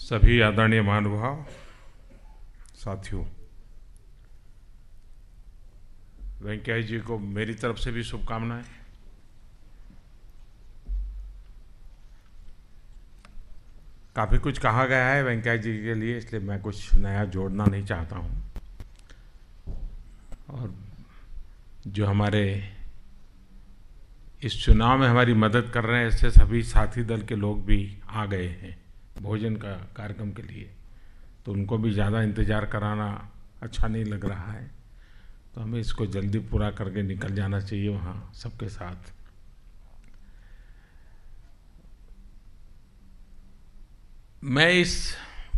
सभी आदरणीय महानुभाव, साथियों, वेंकैया जी को मेरी तरफ से भी शुभकामनाएं। काफ़ी कुछ कहा गया है वेंकैया जी के लिए, इसलिए मैं कुछ नया जोड़ना नहीं चाहता हूं। और जो हमारे इस चुनाव में हमारी मदद कर रहे हैं, ऐसे सभी साथी दल के लोग भी आ गए हैं भोजन का कार्यक्रम के लिए, तो उनको भी ज़्यादा इंतज़ार कराना अच्छा नहीं लग रहा है। तो हमें इसको जल्दी पूरा करके निकल जाना चाहिए वहाँ सबके साथ। मैं इस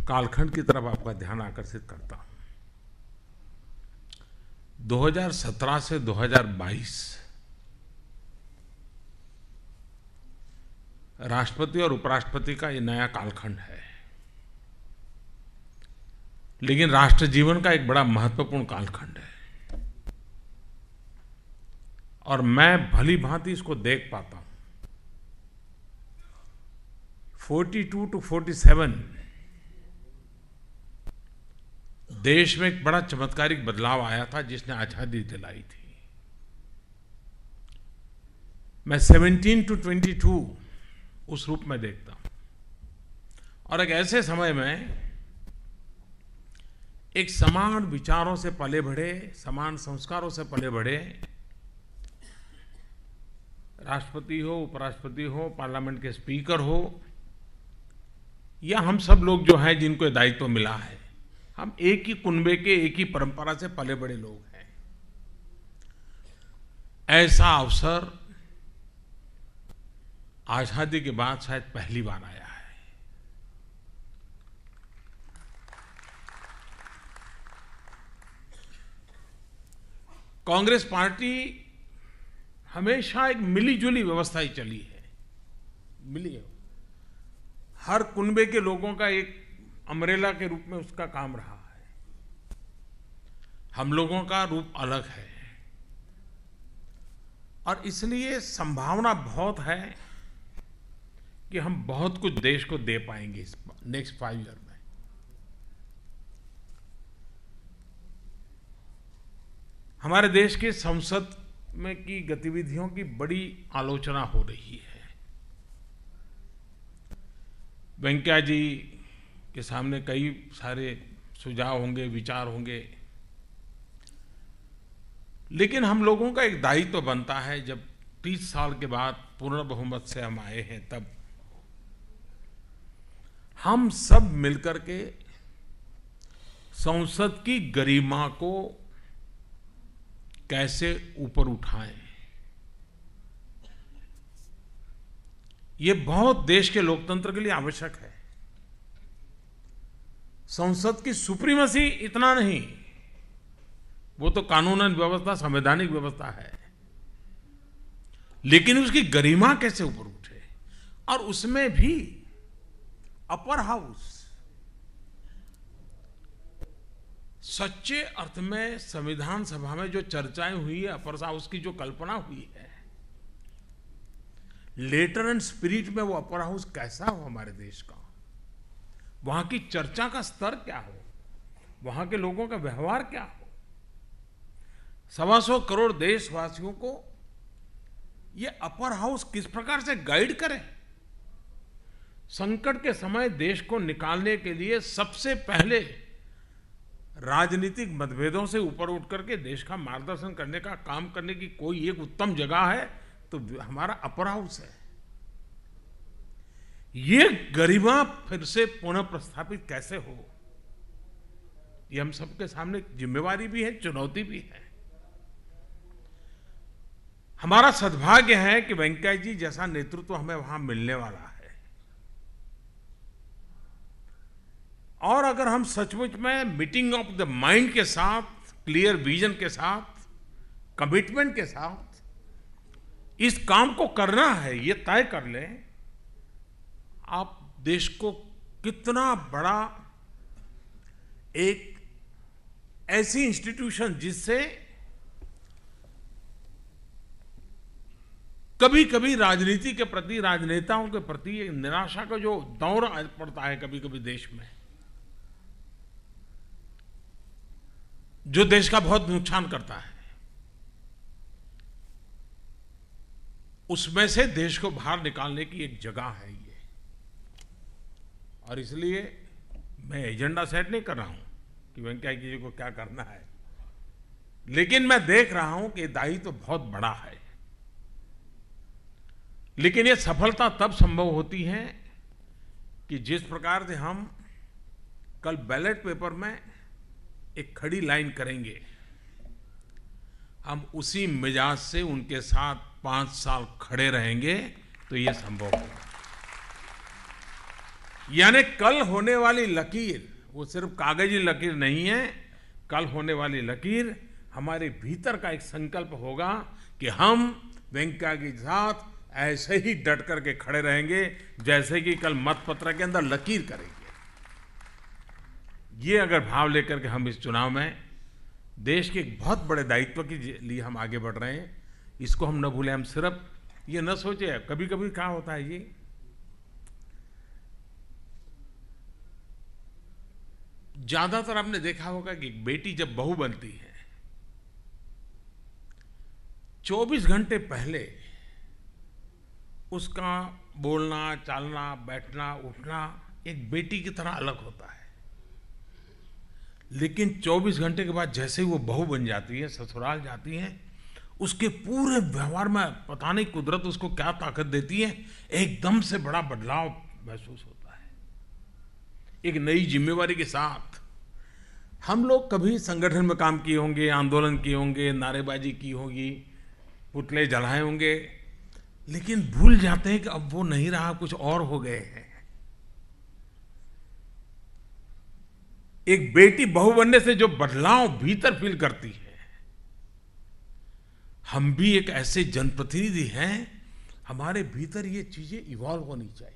कालखंड की तरफ आपका ध्यान आकर्षित करता हूँ। 2017 से 2022 राष्ट्रपति और उपराष्ट्रपति का ये नया कालखंड है, लेकिन राष्ट्र जीवन का एक बड़ा महत्वपूर्ण कालखंड है। और मैं भली भांति इसको देख पाता हूँ। 42 to 47 देश में एक बड़ा चमत्कारिक बदलाव आया था जिसने आजादी दिलाई थी। मैं 17 to 22 उस रूप में देखता हूँ। और एक ऐसे समय में एक समान विचारों से पले बढ़े, समान संस्कारों से पले बढ़े राष्ट्रपति हो, उपराष्ट्रपति हो, पार्लियामेंट के स्पीकर हो, या हम सब लोग जो हैं जिनको ये दायित्व मिला है, हम एक ही कुनबे के, एक ही परंपरा से पले बड़े लोग हैं। ऐसा अवसर आजादी के बाद शायद पहली बार आया है। कांग्रेस पार्टी हमेशा एक मिली-जुली व्यवस्था ही चली है, मिली है। हर कुनबे के लोगों का एक अम्ब्रेला के रूप में उसका काम रहा है। हम लोगों का रूप अलग है और इसलिए संभावना बहुत है कि हम बहुत कुछ देश को दे पाएंगे इस नेक्स्ट 5 ईयर में। हमारे देश के संसद में की गतिविधियों की बड़ी आलोचना हो रही है। वेंकैया जी के सामने कई सारे सुझाव होंगे, विचार होंगे, लेकिन हम लोगों का एक दायित्व बनता है, जब 30 साल के बाद पूर्ण बहुमत से हम आए हैं, तब हम सब मिलकर के संसद की गरिमा को कैसे ऊपर उठाएं। ये बहुत देश के लोकतंत्र के लिए आवश्यक है। संसद की सुप्रीमेसी इतना नहीं, वो तो कानूनन व्यवस्था, संवैधानिक व्यवस्था है, लेकिन उसकी गरिमा कैसे ऊपर उठे। और उसमें भी अपर हाउस सच्चे अर्थ में संविधान सभा में जो चर्चाएं हुई है, अपर हाउस की जो कल्पना हुई है, लेटर एंड स्पिरिट में वो अपर हाउस कैसा हो हमारे देश का, वहां की चर्चा का स्तर क्या हो, वहां के लोगों का व्यवहार क्या हो, 125 करोड़ देशवासियों को ये अपर हाउस किस प्रकार से गाइड करे। संकट के समय देश को निकालने के लिए सबसे पहले राजनीतिक मतभेदों से ऊपर उठ करके देश का मार्गदर्शन करने का काम करने की कोई एक उत्तम जगह है तो हमारा अपर हाउस है। ये गरिमा फिर से पुनः प्रस्थापित कैसे हो, ये हम सबके सामने जिम्मेवारी भी है, चुनौती भी है। हमारा सद्भाग्य है कि वेंकैया जी जैसा नेतृत्व हमें वहां मिलने वाला है। और अगर हम सचमुच में मीटिंग ऑफ द माइंड के साथ, क्लियर विजन के साथ, कमिटमेंट के साथ इस काम को करना है, ये तय कर लें, आप देश को कितना बड़ा एक ऐसी इंस्टीट्यूशन जिससे कभी कभी राजनीति के प्रति, राजनेताओं के प्रति एक निराशा का जो दौर आ पड़ता है कभी कभी देश में, जो देश का बहुत नुकसान करता है, उसमें से देश को बाहर निकालने की एक जगह है ये। और इसलिए मैं एजेंडा सेट नहीं कर रहा हूं कि वेंकैया जी को क्या करना है, लेकिन मैं देख रहा हूं कि दायित्व तो बहुत बड़ा है। लेकिन ये सफलता तब संभव होती है कि जिस प्रकार से हम कल बैलेट पेपर में एक खड़ी लाइन करेंगे, हम उसी मिजाज से उनके साथ 5 साल खड़े रहेंगे तो ये संभव होगा। यानी कल होने वाली लकीर वो सिर्फ कागजी लकीर नहीं है, कल होने वाली लकीर हमारे भीतर का एक संकल्प होगा कि हम वेंकैया के साथ ऐसे ही डट करके खड़े रहेंगे जैसे कि कल मतपत्र के अंदर लकीर करेंगे। ये अगर भाव लेकर के हम इस चुनाव में देश के एक बहुत बड़े दायित्व के लिए हम आगे बढ़ रहे हैं, इसको हम न भूलें। हम सिर्फ ये न सोचे, कभी कभी क्या होता है ये ज्यादातर आपने देखा होगा कि बेटी जब बहू बनती है 24 घंटे पहले उसका बोलना, चालना, बैठना, उठना एक बेटी की तरह अलग होता है। लेकिन 24 घंटे के बाद जैसे ही वो बहू बन जाती है, ससुराल जाती है, उसके पूरे व्यवहार में पता नहीं कुदरत उसको क्या ताकत देती है, एकदम से बड़ा बदलाव महसूस होता है। एक नई जिम्मेवारी के साथ हम लोग कभी संगठन में काम किए होंगे, आंदोलन किए होंगे, नारेबाजी की होगी, पुतले जलाए होंगे, लेकिन भूल जाते हैं कि अब वो नहीं रहा, कुछ और हो गए हैं। एक बेटी बहू बनने से जो बदलाव भीतर फील करती है, हम भी एक ऐसे जनप्रतिनिधि हैं, हमारे भीतर ये चीजें इवॉल्व होनी चाहिए।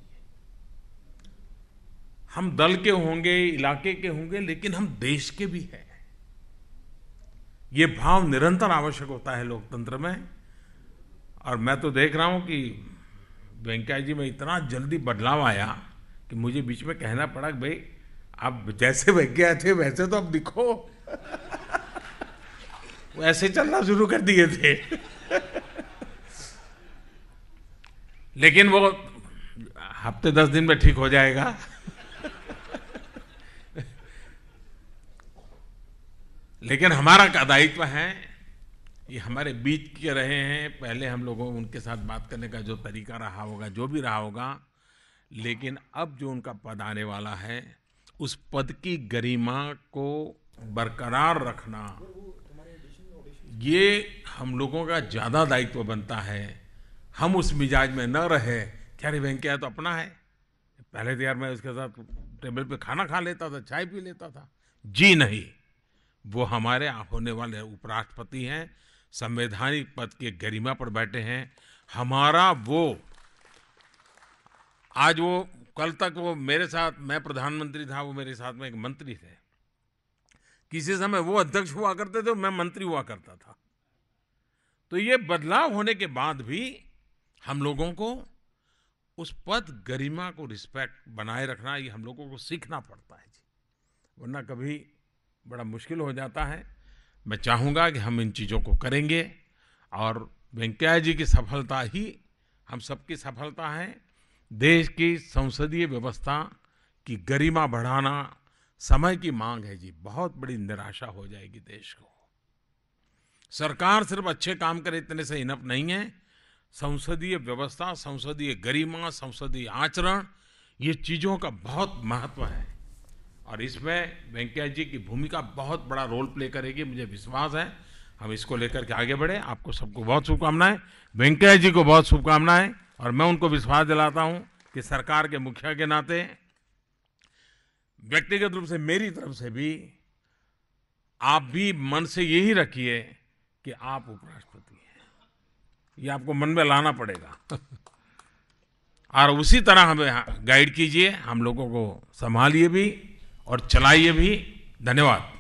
हम दल के होंगे, इलाके के होंगे, लेकिन हम देश के भी हैं। ये भाव निरंतर आवश्यक होता है लोकतंत्र में। और मैं तो देख रहा हूं कि वेंकैया जी में इतना जल्दी बदलाव आया कि मुझे बीच में कहना पड़ा कि भाई आप जैसे वेंकैया थे वैसे तो अब दिखो। वो ऐसे चलना शुरू कर दिए थे। लेकिन वो हफ्ते 10 दिन में ठीक हो जाएगा। लेकिन हमारा क्या दायित्व है, ये हमारे बीच के रहे हैं। पहले हम लोगों उनके साथ बात करने का जो तरीका रहा होगा, जो भी रहा होगा, लेकिन अब जो उनका पद आने वाला है, उस पद की गरिमा को बरकरार रखना, ये हम लोगों का ज्यादा दायित्व बनता है। हम उस मिजाज में न रहे कि अरे वेंकैया तो अपना है, पहले तो यार मैं उसके साथ टेबल पे खाना खा लेता था, चाय पी लेता था। जी नहीं, वो हमारे होने वाले उपराष्ट्रपति हैं, संवैधानिक पद के गरिमा पर बैठे हैं। हमारा वो आज वो कल तक वो मेरे साथ, मैं प्रधानमंत्री था, वो मेरे साथ में एक मंत्री थे। किसी समय वो अध्यक्ष हुआ करते थे, मैं मंत्री हुआ करता था। तो ये बदलाव होने के बाद भी हम लोगों को उस पद गरिमा को रिस्पेक्ट बनाए रखना, ये हम लोगों को सीखना पड़ता है जी, वरना कभी बड़ा मुश्किल हो जाता है। मैं चाहूँगा कि हम इन चीज़ों को करेंगे और वेंकैया जी की सफलता ही हम सबकी सफलता है। देश की संसदीय व्यवस्था की गरिमा बढ़ाना समय की मांग है जी। बहुत बड़ी निराशा हो जाएगी देश को। सरकार सिर्फ अच्छे काम करे इतने से इनफ नहीं है। संसदीय व्यवस्था, संसदीय गरिमा, संसदीय आचरण, ये चीज़ों का बहुत महत्व है और इसमें वेंकैया जी की भूमिका बहुत बड़ा रोल प्ले करेगी, मुझे विश्वास है। हम इसको लेकर के आगे बढ़े। आपको सबको बहुत शुभकामनाएं, वेंकैया जी को बहुत शुभकामनाएं। और मैं उनको विश्वास दिलाता हूं कि सरकार के मुखिया के नाते, व्यक्तिगत रूप से मेरी तरफ से भी, आप भी मन से यही रखिए कि आप उपराष्ट्रपति हैं। ये आपको मन में लाना पड़ेगा। और उसी तरह हमें गाइड कीजिए, हम लोगों को संभालिए भी और चलाइए भी। धन्यवाद।